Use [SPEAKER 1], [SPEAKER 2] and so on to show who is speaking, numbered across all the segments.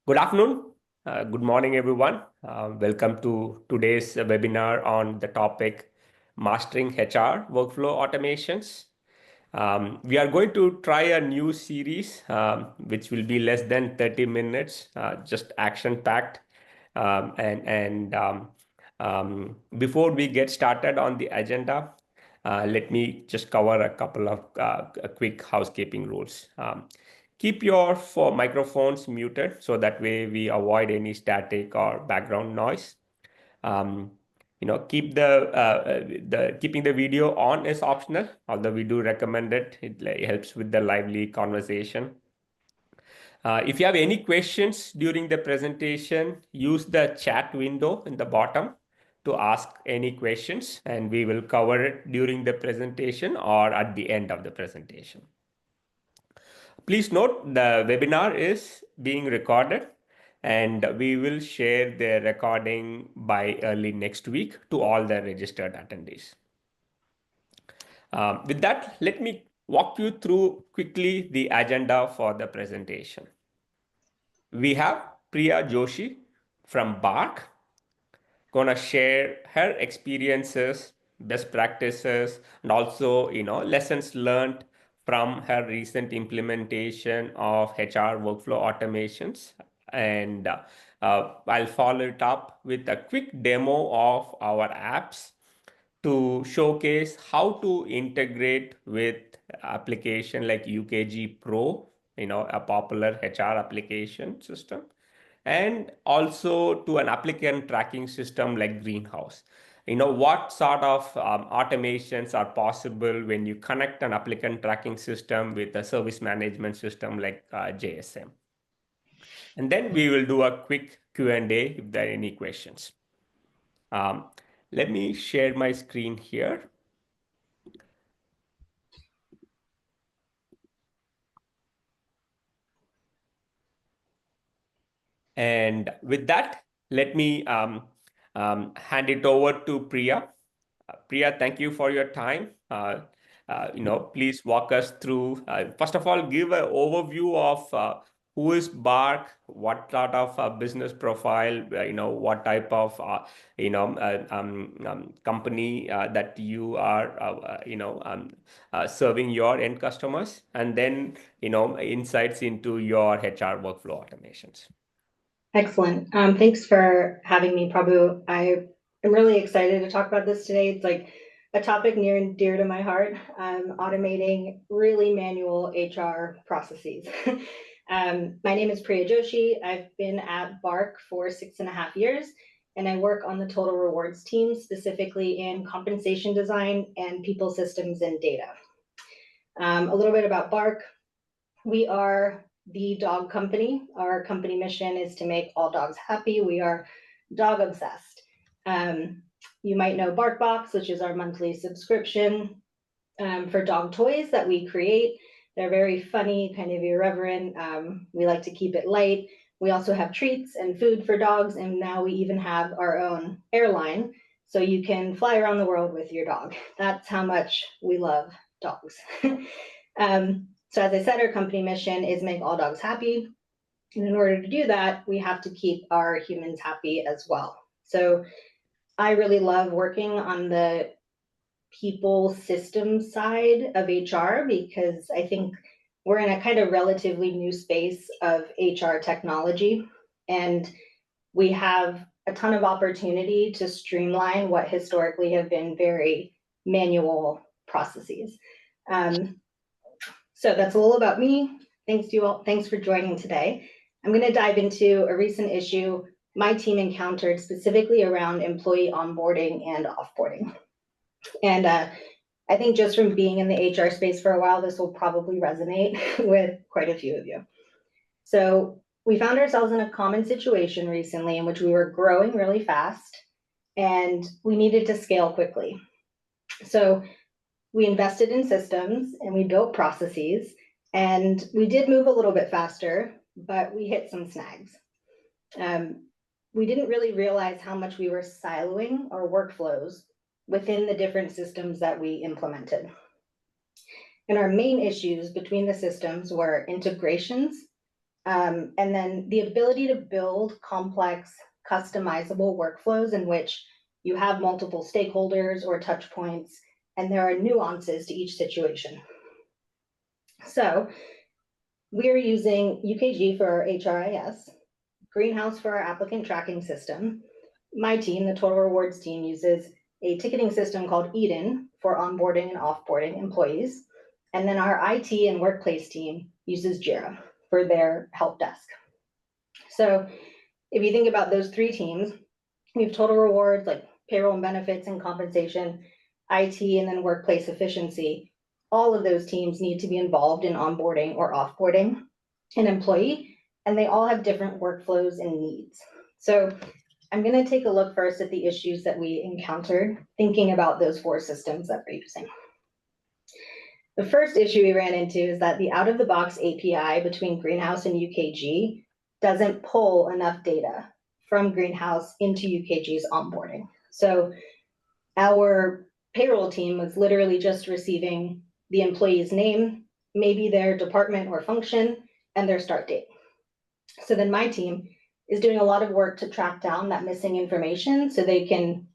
[SPEAKER 1] Good afternoon, good morning, everyone. Welcome to today's webinar on the topic Mastering HR Workflow Automations. We are going to try a new series, which will be less than 30 minutes, just action-packed. Before we get started on the agenda, let me just cover a couple of quick housekeeping rules. Keep your microphones muted so that way we avoid any static or background noise. Keep keeping the video on is optional, although we do recommend it. It helps with the lively conversation. If you have any questions during the presentation, use the chat window in the bottom to ask any questions, and we will cover it during the presentation or at the end of the presentation. Please note the webinar is being recorded, and we will share the recording by early next week to all the registered attendees. With that, let me walk you through quickly the agenda for the presentation. We have Priya Joshi from BARC going to share her experiences, best practices, and also lessons learned from her recent implementation of HR workflow automations. And I'll follow it up with a quick demo of our apps to showcase how to integrate with application like UKG Pro, a popular HR application system, and also to an applicant tracking system like Greenhouse. What sort of automations are possible when you connect an applicant tracking system with a service management system like JSM. And then we will do a quick Q&A if there are any questions. Let me share my screen here. And with that, let me hand it over to Priya. Priya, thank you for your time. Please walk us through, first of all, give an overview of who is BARC, what sort of business profile, what type of, company that you are, serving your end customers, and then, insights into your HR workflow automations.
[SPEAKER 2] Excellent. Thanks for having me, Prabhu. I am really excited to talk about this today. It's like a topic near and dear to my heart, automating really manual HR processes. My name is Priya Joshi. I've been at BARC for 6.5 years, and I work on the total rewards team, specifically in compensation design and people systems and data. A little bit about BARC. We are the dog company. Our company mission is to make all dogs happy. We are dog obsessed. You might know BarkBox, which is our monthly subscription for dog toys that we create. They're very funny, kind of irreverent. We like to keep it light. We also have treats and food for dogs, and now we even have our own airline, so you can fly around the world with your dog. That's how much we love dogs. So as I said, our company mission is make all dogs happy. And in order to do that, we have to keep our humans happy as well. So I really love working on the people systems side of HR because I think we're in a kind of relatively new space of HR technology. And we have a ton of opportunity to streamline what historically have been very manual processes. So that's a little about me. Thanks to you all. Thanks for joining today. I'm going to dive into a recent issue my team encountered specifically around employee onboarding and offboarding. And I think just from being in the HR space for a while, this will probably resonate with quite a few of you. So we found ourselves in a common situation recently in which we were growing really fast and we needed to scale quickly. So we invested in systems and we built processes, and we did move a little bit faster, but we hit some snags. We didn't really realize how much we were siloing our workflows within the different systems that we implemented. And our main issues between the systems were integrations And then the ability to build complex, customizable workflows in which you have multiple stakeholders or touch points, and there are nuances to each situation. So we're using UKG for our HRIS, Greenhouse for our applicant tracking system. My team, the Total Rewards team, uses a ticketing system called Eden for onboarding and offboarding employees. And then our IT and workplace team uses Jira for their help desk. So if you think about those three teams, we have Total Rewards, like payroll and benefits and compensation, IT, and then workplace efficiency. All of those teams need to be involved in onboarding or offboarding an employee, and they all have different workflows and needs. So I'm going to take a look first at the issues that we encountered thinking about those four systems that we're using. The first issue we ran into is that the out-of-the-box API between Greenhouse and UKG doesn't pull enough data from Greenhouse into UKG's onboarding. So our payroll team was literally just receiving the employee's name, maybe their department or function, and their start date. So then my team is doing a lot of work to track down that missing information so they can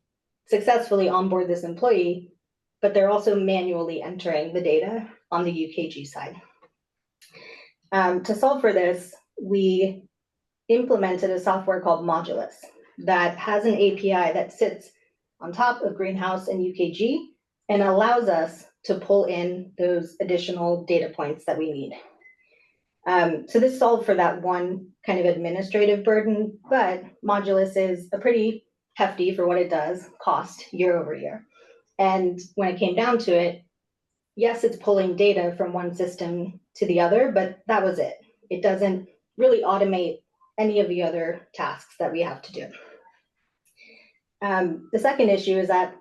[SPEAKER 2] successfully onboard this employee, but they're also manually entering the data on the UKG side. To solve for this, we implemented a software called Modulus that has an API that sits on top of Greenhouse and UKG and allows us to pull in those additional data points that we need. So this solved for that one kind of administrative burden, but Modulus is a pretty hefty, for what it does, cost year over year. And when it came down to it, yes, it's pulling data from one system to the other, but that was it. It doesn't really automate any of the other tasks that we have to do. The second issue is that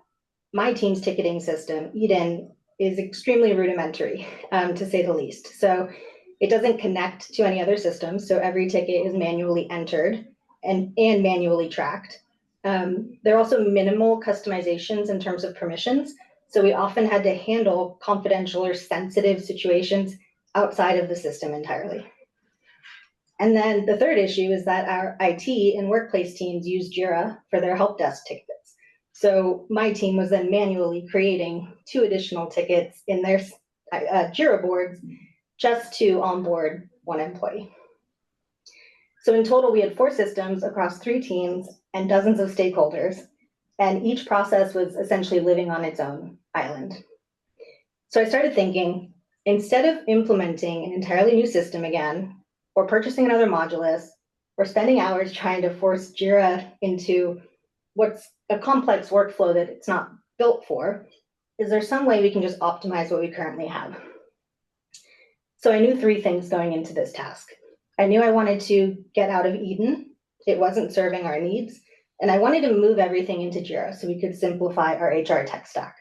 [SPEAKER 2] my team's ticketing system, Eden, is extremely rudimentary, to say the least. So it doesn't connect to any other systems, so every ticket is manually entered and manually tracked. There are also minimal customizations in terms of permissions, so we often had to handle confidential or sensitive situations outside of the system entirely. And then the third issue is that our IT and workplace teams use Jira for their help desk tickets. So my team was then manually creating 2 additional tickets in their Jira boards just to onboard one employee. So in total, we had 4 systems across 3 teams and dozens of stakeholders, and each process was essentially living on its own island. So I started thinking, instead of implementing an entirely new system again, or purchasing another Modulus, or spending hours trying to force Jira into what's a complex workflow that it's not built for, is there some way we can just optimize what we currently have? So I knew 3 things going into this task. I knew I wanted to get out of Eden. It wasn't serving our needs. And I wanted to move everything into Jira so we could simplify our HR tech stack.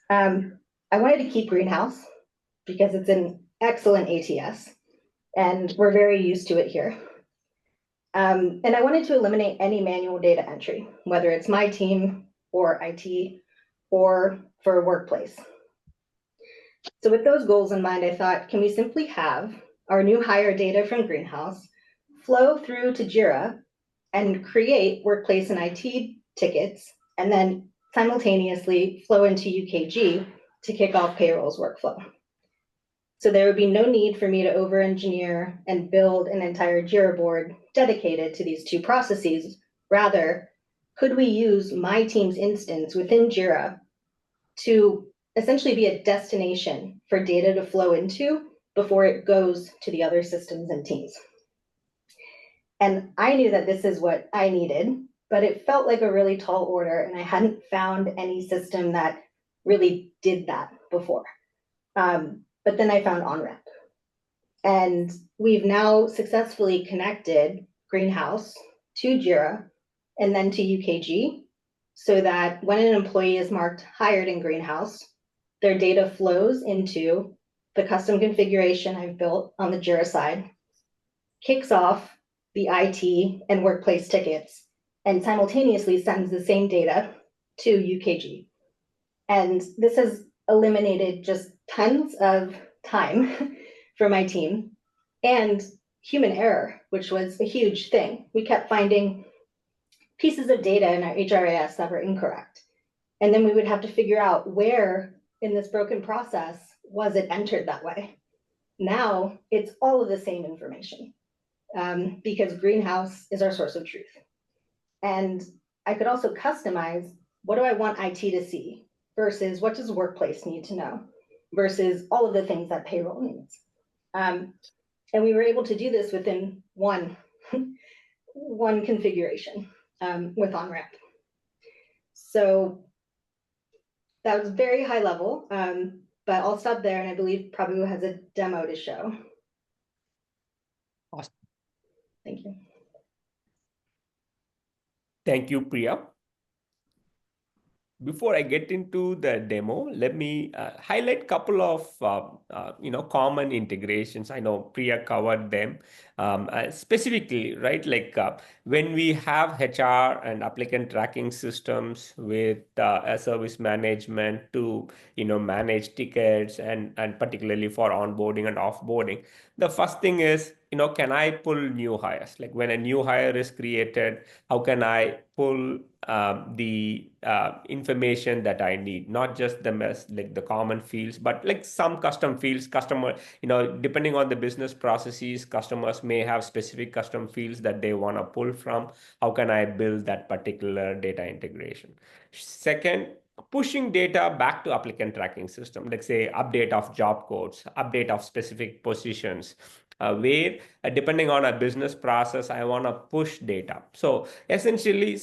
[SPEAKER 2] I wanted to keep Greenhouse because it's an excellent ATS and we're very used to it here. And I wanted to eliminate any manual data entry, whether it's my team or IT or for workplace. So with those goals in mind, I thought, can we simply have our new hire data from Greenhouse flow through to Jira and create workplace and IT tickets, and then simultaneously flow into UKG to kick off payroll's workflow. So there would be no need for me to over-engineer and build an entire Jira board dedicated to these 2 processes. Rather, could we use my team's instance within Jira to essentially be a destination for data to flow into before it goes to the other systems and teams? And I knew that this is what I needed, but it felt like a really tall order, and I hadn't found any system that really did that before. But then I found OnRamp. And we've now successfully connected Greenhouse to Jira and then to UKG so that when an employee is marked hired in Greenhouse, their data flows into the custom configuration I've built on the Jira side, kicks off the IT and workplace tickets, and simultaneously sends the same data to UKG. And this has eliminated just tons of time for my team. and human error, which was a huge thing. We kept finding pieces of data in our HRIS that were incorrect. And then we would have to figure out where in this broken process was it entered that way. Now it's all of the same information because Greenhouse is our source of truth. And I could also customize what do I want IT to see versus what does workplace need to know versus all of the things that payroll needs. And we were able to do this within one configuration with OnRamp. So that was very high level, but I'll stop there, and I believe Prabhu has a demo to show.
[SPEAKER 1] Awesome.
[SPEAKER 2] Thank you.
[SPEAKER 1] Thank you, Priya. Before I get into the demo, let me highlight a couple of common integrations. I know Priya covered them specifically, right? Like when we have HR and applicant tracking systems with a service management to manage tickets and particularly for onboarding and offboarding. The first thing is, can I pull new hires? Like when a new hire is created, how can I pull the information that I need, not just the common fields, but like some custom fields. Depending on the business processes, customers may have specific custom fields that they want to pull from. How can I build that particular data integration? Second, pushing data back to applicant tracking system, like say update of job codes, update of specific positions, where depending on a business process, I want to push data. So essentially,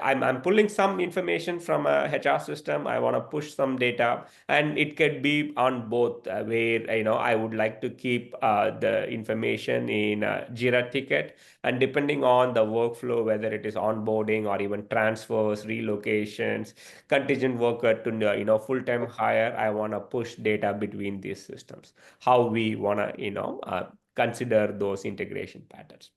[SPEAKER 1] I'm pulling some information from a HR system. I want to push some data, and it could be on both where, I would like to keep the information in a Jira ticket, and depending on the workflow, whether it is onboarding or even transfers, relocations, contingent worker to, full-time hire, I want to push data between these systems. How we want to, consider those integration patterns.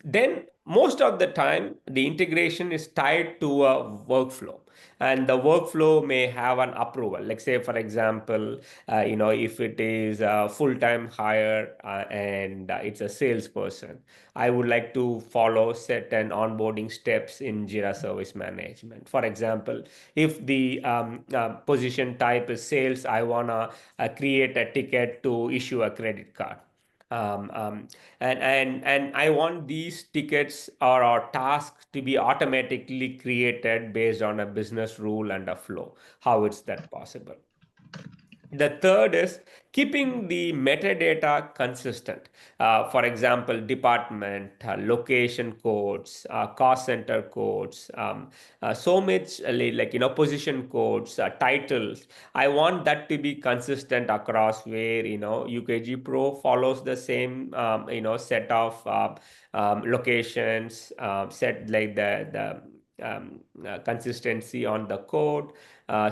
[SPEAKER 1] Then most of the time, the integration is tied to a workflow, and the workflow may have an approval. Like say, for example, if it is a full-time hire and it's a salesperson, I would like to follow certain onboarding steps in Jira Service Management. For example, if the position type is sales, I want to create a ticket to issue a credit card. Um, um, and I want these tickets or tasks to be automatically created based on a business rule and a flow. How is that possible? The third is keeping the metadata consistent. For example, department, location codes, cost center codes, so much position codes, titles. I want that to be consistent across where, UKG Pro follows the same, set of locations, set like the consistency on the code.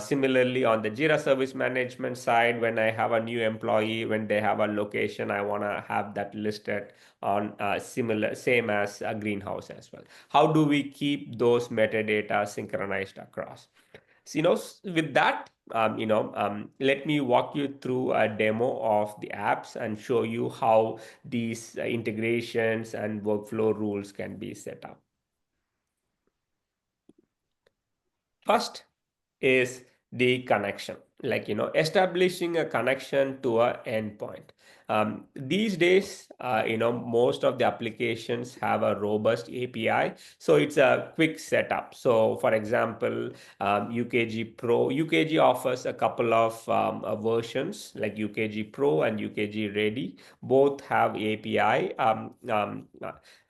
[SPEAKER 1] Similarly, on the Jira Service Management side, when I have a new employee, when they have a location, I want to have that listed on same as a Greenhouse as well. How do we keep those metadata synchronized across? So, with that, let me walk you through a demo of the apps and show you how these integrations and workflow rules can be set up. First is the connection, like, establishing a connection to a endpoint. These days, most of the applications have a robust API, so it's a quick setup. So, for example, UKG Pro, UKG offers a couple of versions like UKG Pro and UKG Ready. Both have API,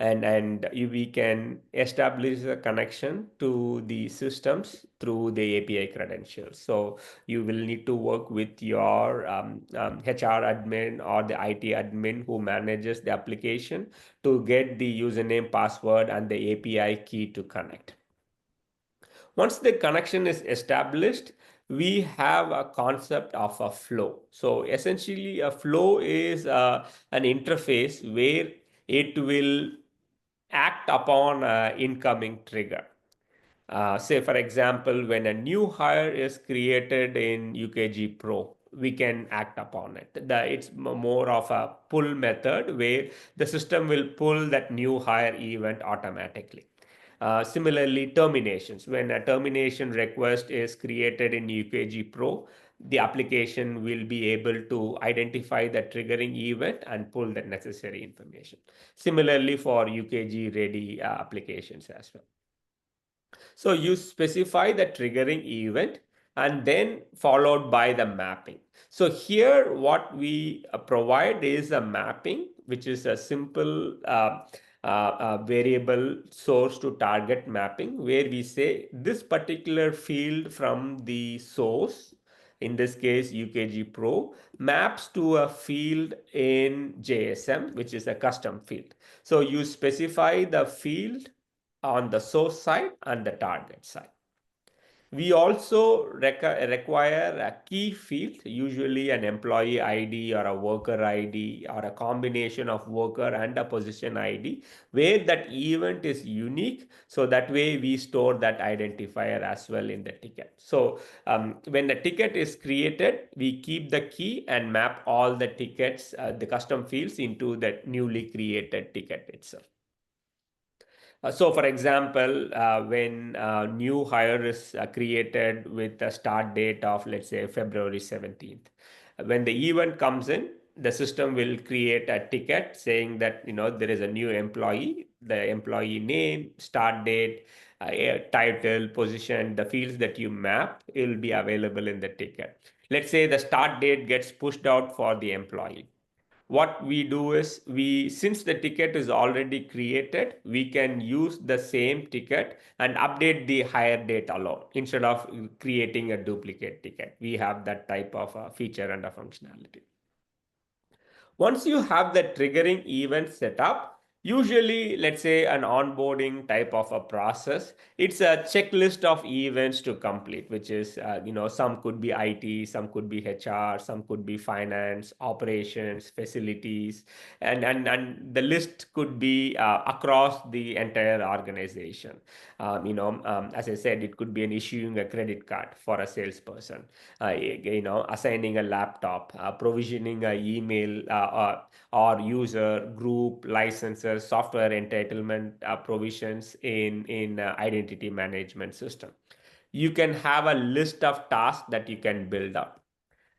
[SPEAKER 1] and we can establish a connection to the systems through the API credentials. So you will need to work with your HR admin or the IT admin who manages the application to get the username, password, and the API key to connect. Once the connection is established, we have a concept of a flow. So essentially, a flow is an interface where it will act upon an incoming trigger. Say, for example, when a new hire is created in UKG Pro, we can act upon it. It's more of a pull method where the system will pull that new hire event automatically. Similarly, terminations. When a termination request is created in UKG Pro, the application will be able to identify the triggering event and pull the necessary information. Similarly, for UKG ready applications as well. So you specify the triggering event and then followed by the mapping. So here what we provide is a mapping, which is a simple variable source to target mapping, where we say this particular field from the source, in this case UKG Pro, maps to a field in JSM, which is a custom field. So you specify the field on the source side and the target side. We also require a key field, usually an employee ID or a worker ID or a combination of worker and a position ID, where that event is unique. So that way we store that identifier as well in the ticket. So when the ticket is created, we keep the key and map all the tickets, the custom fields into the newly created ticket itself. So, for example, when a new hire is created with a start date of, let's say, February 17th, when the event comes in, the system will create a ticket saying that, there is a new employee, the employee name, start date, title, position, the fields that you map will be available in the ticket. Let's say the start date gets pushed out for the employee. What we do is, since the ticket is already created, we can use the same ticket and update the hire date alone instead of creating a duplicate ticket. We have that type of feature and a functionality. Once you have the triggering event set up, usually, let's say an onboarding type of a process, it's a checklist of events to complete, which is, some could be IT, some could be HR, some could be finance, operations, facilities, and the list could be across the entire organization. As I said, it could be an issuing a credit card for a salesperson, assigning a laptop, provisioning a email or user group licenses, software entitlement provisions in identity management system. You can have a list of tasks that you can build up.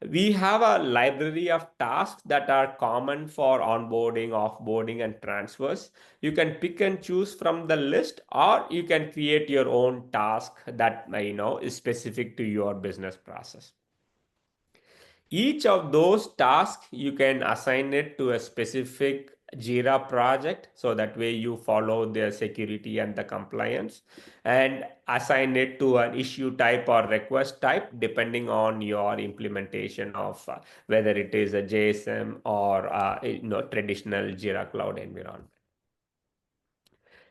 [SPEAKER 1] We have a library of tasks that are common for onboarding, offboarding, and transfers. You can pick and choose from the list, or you can create your own task that is specific to your business process. Each of those tasks, you can assign it to a specific Jira project. So that way you follow the security and the compliance, and assign it to an issue type or request type, depending on your implementation of whether it is a JSM or traditional Jira Cloud environment.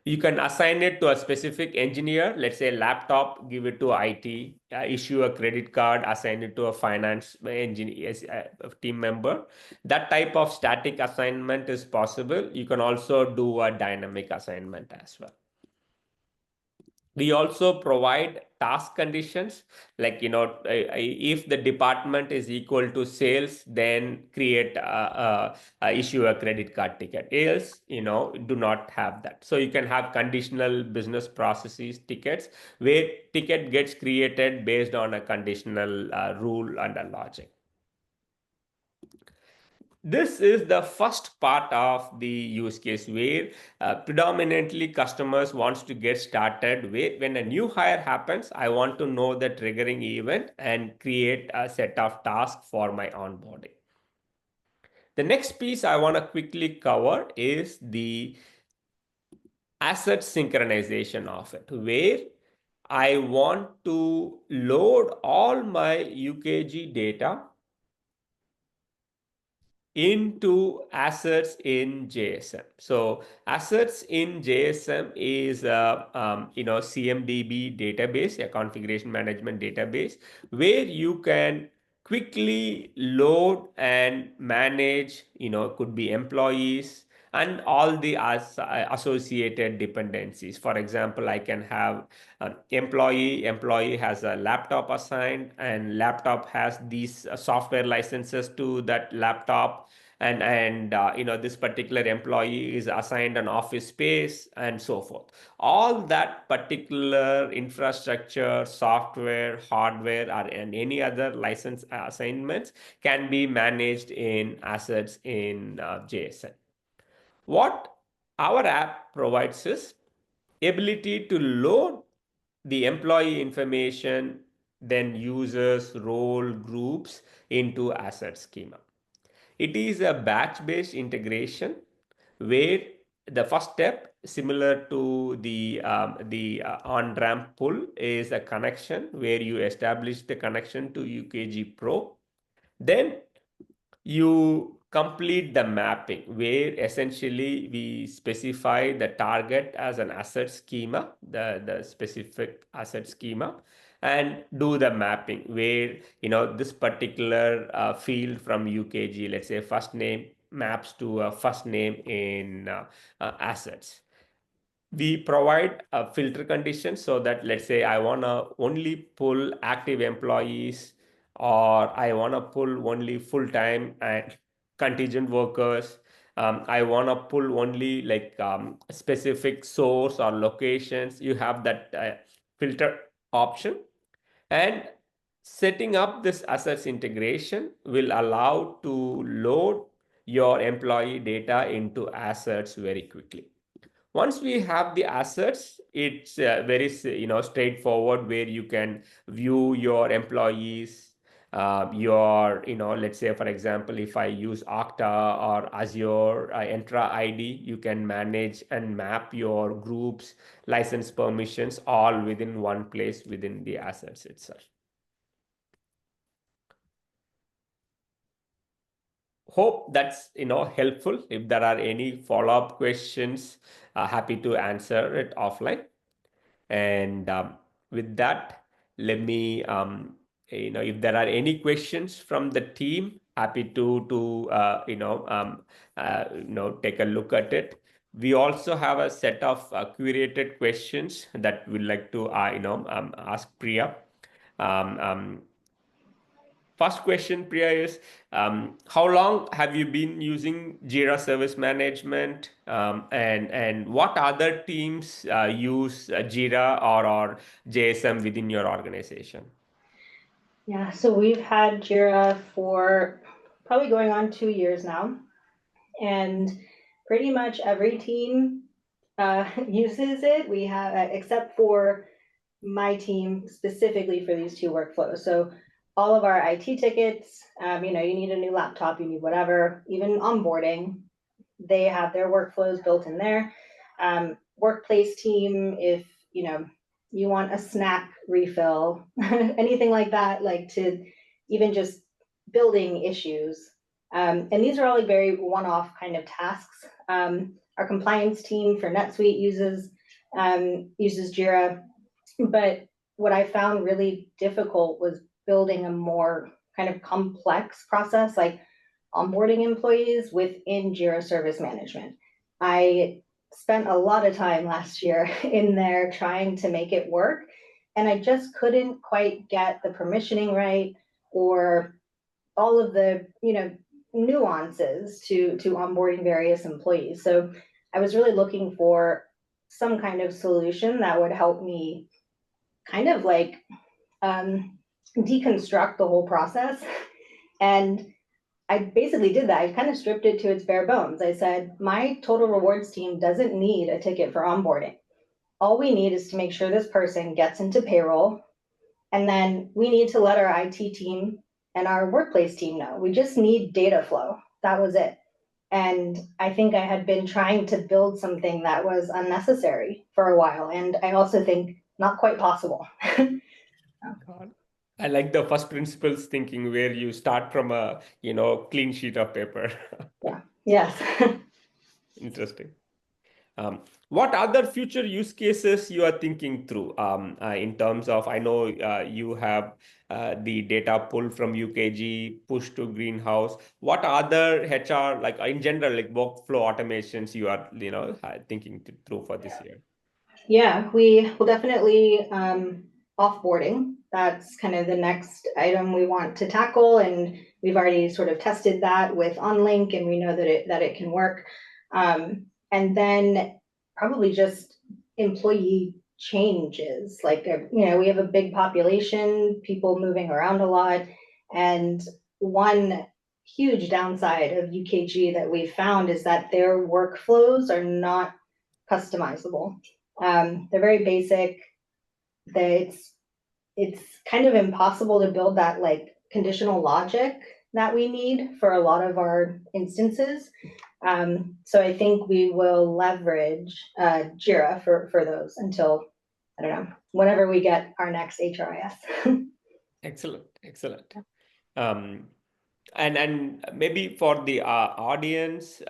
[SPEAKER 1] You can assign it to a specific engineer, let's say laptop, give it to IT, issue a credit card, assign it to a finance engineer, team member. That type of static assignment is possible. You can also do a dynamic assignment as well. We also provide task conditions, like, if the department is equal to sales, then create issue a credit card ticket. Else, do not have that. So you can have conditional business processes tickets, where ticket gets created based on a conditional rule and a logic. This is the first part of the use case, where predominantly customers wants to get started with when a new hire happens. I want to know the triggering event and create a set of tasks for my onboarding. The next piece I want to quickly cover is the asset synchronization of it, where I want to load all my UKG data into assets in JSM. So assets in JSM is CMDB database, a configuration management database, where you can quickly load and manage, could be employees, and all the associated dependencies. For example, I can have an employee has a laptop assigned, and laptop has these software licenses to that laptop, and this particular employee is assigned an office space and so forth. All that particular infrastructure, software, hardware, and any other license assignments can be managed in assets in JSN. What our app provides is ability to load the employee information, then users, role, groups into asset schema. It is a batch-based integration where the first step, similar to the on-ramp pull, is a connection where you establish the connection to UKG Pro. Then you complete the mapping where essentially we specify the target as an asset schema, the specific asset schema, and do the mapping where this particular field from UKG, let's say first name, maps to a first name in assets. We provide a filter condition so that, let's say, I want to only pull active employees, or I want to pull only full-time and contingent workers. I want to pull only like specific source or locations. You have that filter option. And setting up this assets integration will allow to load your employee data into assets very quickly. Once we have the assets, it's very straightforward, where you can view your employees, your let's say, for example, if I use Okta or Azure Entra ID, you can manage and map your groups, license permissions, all within one place within the assets itself. Hope that's helpful. If there are any follow-up questions, happy to answer it offline. And with that, let me if there are any questions from the team, happy to take a look at it. We also have a set of curated questions that we'd like to ask Priya. First question, Priya, is how long have you been using Jira Service Management, and what other teams use Jira or JSM within your organization?
[SPEAKER 2] Yeah, so we've had Jira for probably going on 2 years now, and pretty much every team uses it. We have, except for my team specifically for these two workflows. So all of our IT tickets, you need a new laptop, you need whatever, even onboarding, they have their workflows built in there. Workplace team, if you want a snack refill, anything like that, like to even just building issues. And these are all like very one-off kind of tasks. Our compliance team for NetSuite uses Jira, but what I found really difficult was building a more kind of complex process, like onboarding employees within Jira Service Management. I spent a lot of time last year in there trying to make it work, and I just couldn't quite get the permissioning right, or all of the nuances to onboarding various employees. So I was really looking for some kind of solution that would help me kind of like deconstruct the whole process. And I basically did that. I kind of stripped it to its bare bones. I said, my total rewards team doesn't need a ticket for onboarding. All we need is to make sure this person gets into payroll. And then we need to let our IT team and our workplace team know. We just need data flow. That was it. And I think I had been trying to build something that was unnecessary for a while. And I also think not quite possible.
[SPEAKER 1] I like the first principles thinking, where you start from a clean sheet of paper.
[SPEAKER 2] Yeah. Yes.
[SPEAKER 1] Interesting. What other future use cases you are thinking through in terms of, I know you have the data pull from UKG, push to Greenhouse. What other HR, like in general, like workflow automations you are, thinking through for this year?
[SPEAKER 2] Yeah, we will definitely offboarding. That's kind of the next item we want to tackle, and we've already sort of tested that with OnLink, and we know that it can work. And then probably just employee changes. Like we have a big population, people moving around a lot, and one huge downside of UKG that we found is that their workflows are not customizable. They're very basic. It's kind of impossible to build that like conditional logic that we need for a lot of our instances. So I think we will leverage Jira for those until, I don't know, whenever we get our next HRIS.
[SPEAKER 1] Excellent, excellent. Um, and maybe for the audience,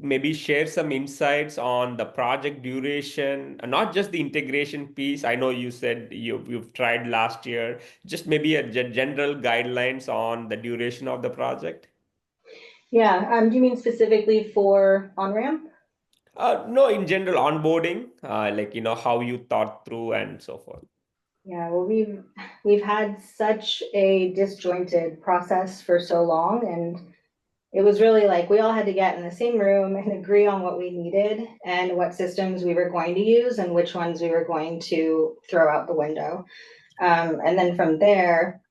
[SPEAKER 1] maybe share some insights on the project duration, not just the integration piece. I know you said you've tried last year. Just maybe a general guidelines on the duration of the project.
[SPEAKER 2] Yeah, do you mean specifically for on-ramp?
[SPEAKER 1] No, in general, onboarding, like how you thought through and so forth.
[SPEAKER 2] Yeah, well, we've had such a disjointed process for so long, and it was really like we all had to get in the same room and agree on what we needed and what systems we were going to use and which ones we were going to throw out the window. And then from there,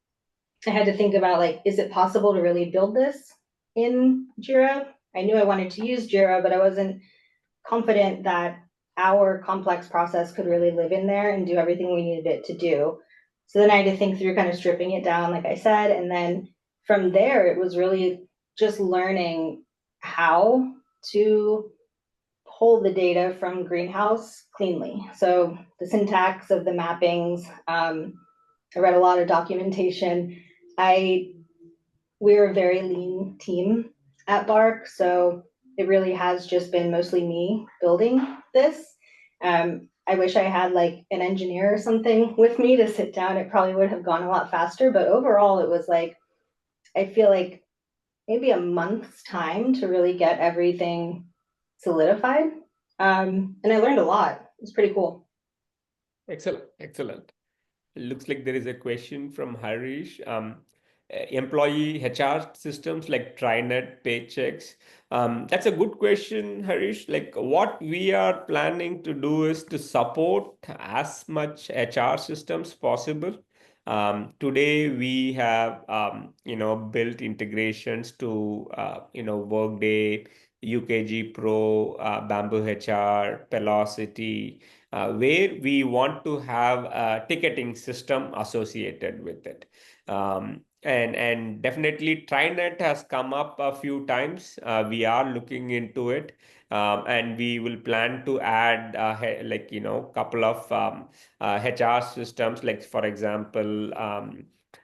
[SPEAKER 2] I had to think about like, is it possible to really build this in Jira? I knew I wanted to use Jira, but I wasn't confident that our complex process could really live in there and do everything we needed it to do. So then I had to think through kind of stripping it down, like I said, and then from there, it was really just learning how to pull the data from Greenhouse cleanly. So the syntax of the mappings, I read a lot of documentation. We're a very lean team at Bark, so it really has just been mostly me building this. I wish I had like an engineer or something with me to sit down. It probably would have gone a lot faster, but overall it was like, I feel like maybe a month's time to really get everything solidified. And I learned a lot. It was pretty cool.
[SPEAKER 1] Excellent, excellent. Looks like there is a question from Harish. Employee HR systems like Trinet, Paychecks. That's a good question, Harish. Like what we are planning to do is to support as much HR systems possible. Today we have built integrations to Workday, UKG Pro, Bamboo HR, Velocity, where we want to have a ticketing system associated with it. And definitely Trinet has come up a few times. We are looking into it. And we will plan to add couple of HR systems, like for example,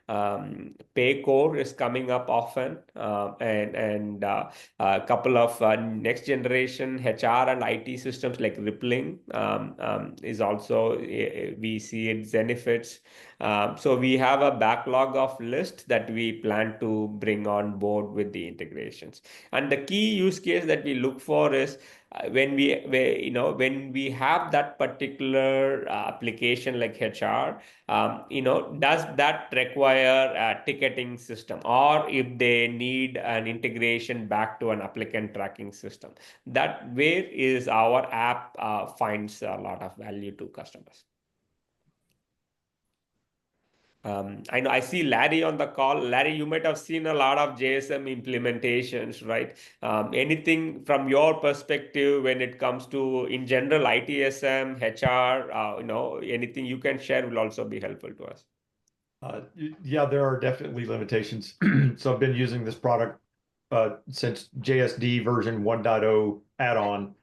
[SPEAKER 1] Paycore is coming up often, and a couple of next generation HR and IT systems like Rippling is also, we see its benefits. So we have a backlog of list that we plan to bring on board with the integrations. And the key use case that we look for is when we have that particular application like HR, does that require a ticketing system, or if they need an integration back to an applicant tracking system? That where is our app finds a lot of value to customers. I know I see Larry on the call. Larry, you might have seen a lot of JSM implementations, right? Anything from your perspective when it comes to, in general, ITSM, HR, anything you can share will also be helpful to us.
[SPEAKER 3] Yeah, there are definitely limitations. So I've been using this product since JSD version 1.0 add-on.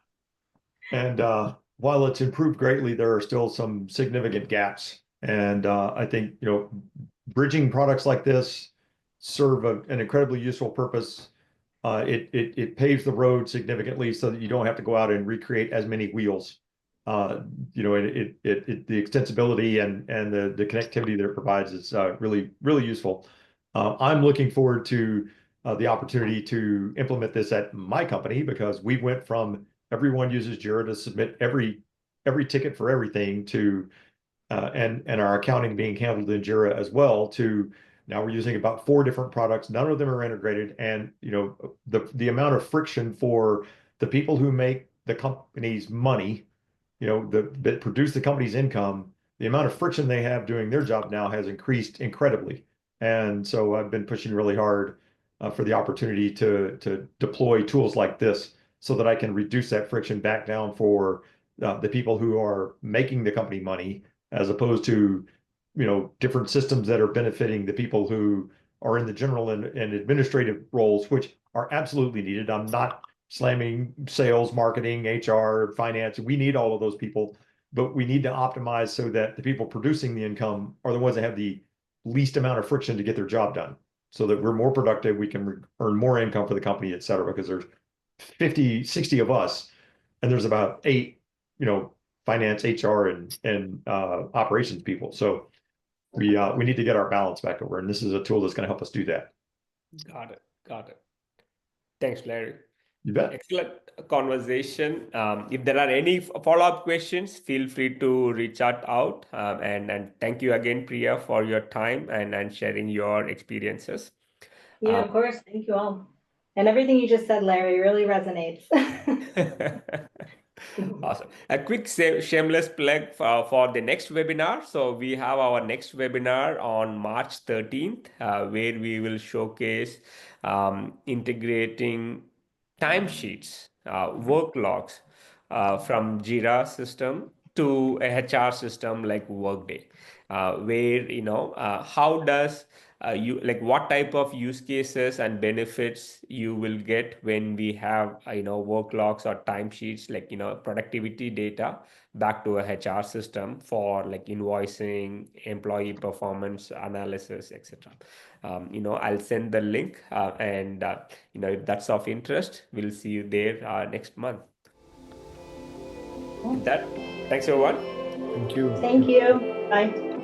[SPEAKER 3] And while it's improved greatly, there are still some significant gaps. And I think, bridging products like this serve an incredibly useful purpose It paves the road significantly so that you don't have to go out and recreate as many wheels. The extensibility and the connectivity that it provides is really useful. I'm looking forward to the opportunity to implement this at my company, because we went from everyone uses Jira to submit every ticket for everything to and our accounting being handled in Jira as well, to now we're using about 4 different products. None of them are integrated, and the amount of friction for the people who make the company's money, that produce the company's income, the amount of friction they have doing their job now has increased incredibly. And so I've been pushing really hard for the opportunity to deploy tools like this so that I can reduce that friction back down for the people who are making the company money, as opposed to different systems that are benefiting the people who are in the general and administrative roles, which are absolutely needed. I'm not slamming sales, marketing, HR, finance. We need all of those people, but we need to optimize so that the people producing the income are the ones that have the least amount of friction to get their job done, so that we're more productive, we can earn more income for the company, et cetera, because there's 50, 60 of us, and there's about 8, finance, HR, and operations people. So we need to get our balance back over, and this is a tool that's going to help us do that.
[SPEAKER 1] Got it. Thanks, Larry.
[SPEAKER 3] You bet.
[SPEAKER 1] Excellent conversation. If there are any follow-up questions, feel free to reach out. And thank you again, Priya, for your time and sharing your experiences.
[SPEAKER 2] Yeah, of course. Thank you all. And everything you just said, Larry, really resonates.
[SPEAKER 1] Awesome. A quick shameless plug for the next webinar. So we have our next webinar on March 13th, where we will showcase integrating timesheets, work logs from Jira system to a HR system like Workday, where how does what type of use cases and benefits you will get when we have work logs or timesheets, productivity data back to a HR system for invoicing, employee performance analysis, etc. I'll send the link, and if that's of interest, we'll see you there next month. With that, thanks everyone.
[SPEAKER 3] Thank you.
[SPEAKER 2] Thank you. Bye.